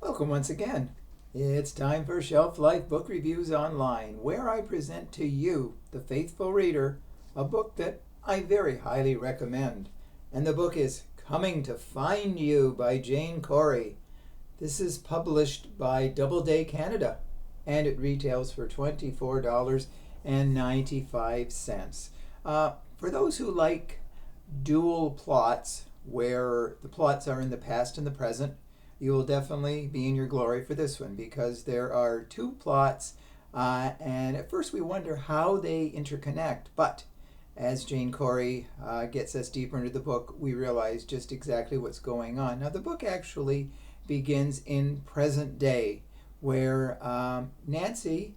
Welcome once again. It's time for Shelf Life Book Reviews Online, where I present to you, the faithful reader, a book that I very highly recommend. And the book is Coming to Find You by Jane Corey. This is published by Doubleday Canada, and it retails for $24.95. For those who like dual plots, where the plots are in the past and the present, you will definitely be in your glory for this one, because there are two plots, and at first we wonder how they interconnect, but as Jane Corey gets us deeper into the book, we realize just exactly what's going on. Now, the book actually begins in present day, where Nancy,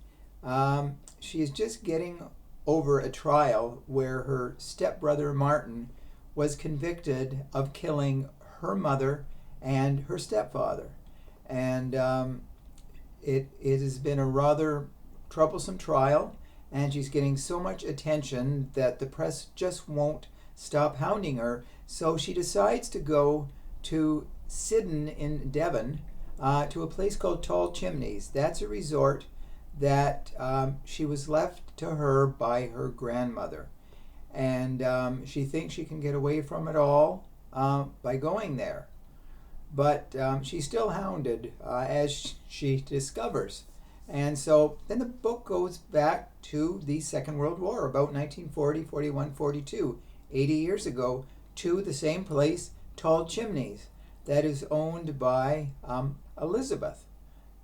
she is just getting over a trial where her stepbrother Martin was convicted of killing her mother and her stepfather. And it has been a rather troublesome trial, and she's getting so much attention that the press just won't stop hounding her. So she decides to go to Sidon in Devon, to a place called Tall Chimneys. That's a resort that she was left to her by her grandmother. And she thinks she can get away from it all by going there. But she's still hounded, as she discovers. And so then the book goes back to the Second World War, about 1940, 41, 42, 80 years ago, to the same place, Tall Chimneys, that is owned by Elizabeth.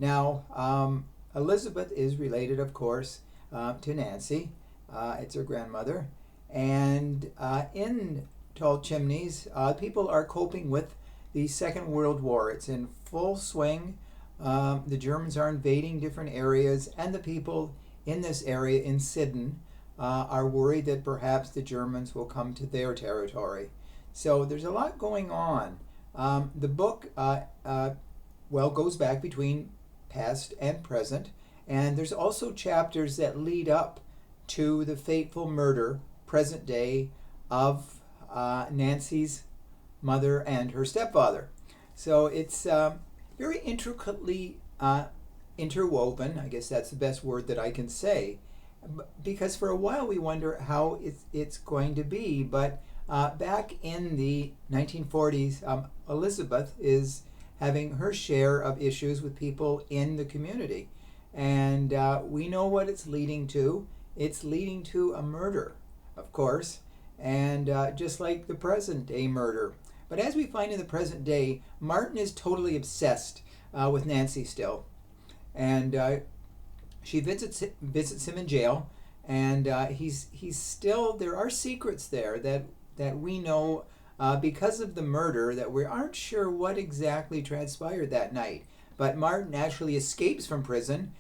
Now, Elizabeth is related, of course, to Nancy. It's her grandmother. And in Tall Chimneys, people are coping with the Second World War. It's in full swing. The Germans are invading different areas, and the people in this area in Sidon are worried that perhaps the Germans will come to their territory. So there's a lot going on. The book goes back between past and present, and there's also chapters that lead up to the fateful murder, present day, of Nancy's mother and her stepfather. So it's very intricately interwoven. I guess that's the best word that I can say, because for a while we wonder how it's going to be. But back in the 1940s, Elizabeth is having her share of issues with people in the community. And we know what it's leading to. It's leading to a murder, of course, and just like the present day murder. But as we find in the present day, Martin is totally obsessed with Nancy still. And she visits him in jail, and he's still, there are secrets there that we know because of the murder, that we aren't sure what exactly transpired that night. But Martin actually escapes from prison.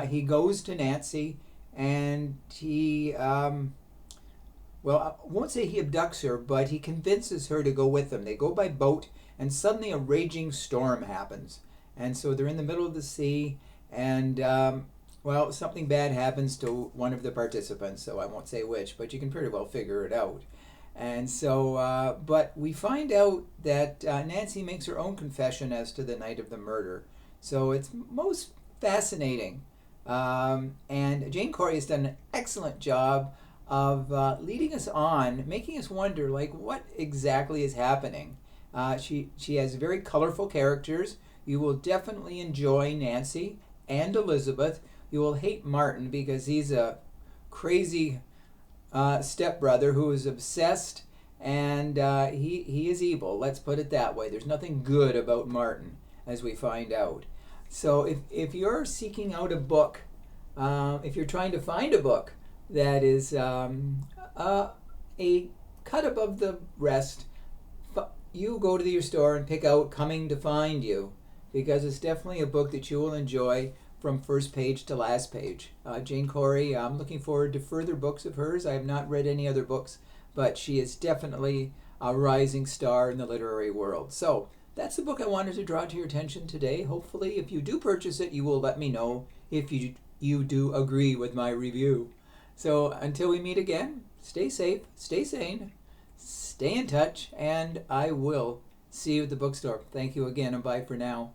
He goes to Nancy, and he... I won't say he abducts her, but he convinces her to go with him. They go by boat, and suddenly a raging storm happens. And so they're in the middle of the sea, and, something bad happens to one of the participants, so I won't say which, but you can pretty well figure it out. And so, but we find out that Nancy makes her own confession as to the night of the murder. So it's most fascinating. And Jane Corey has done an excellent job of leading us on, making us wonder, like, what exactly is happening. She has very colorful characters. You will definitely enjoy Nancy and Elizabeth. You will hate Martin because he's a crazy stepbrother who is obsessed, and he is evil. Let's put it that way. There's nothing good about Martin, as we find out. So if you're seeking out a book, if you're trying to find a book that is a cut above the rest, you go to your store and pick out Coming to Find You, because it's definitely a book that you will enjoy from first page to last page. Jane Corey, I'm looking forward to further books of hers. I have not read any other books, but she is definitely a rising star in the literary world. So that's the book I wanted to draw to your attention today. Hopefully, if you do purchase it, you will let me know if you do agree with my review. So until we meet again, stay safe, stay sane, stay in touch, and I will see you at the bookstore. Thank you again, and bye for now.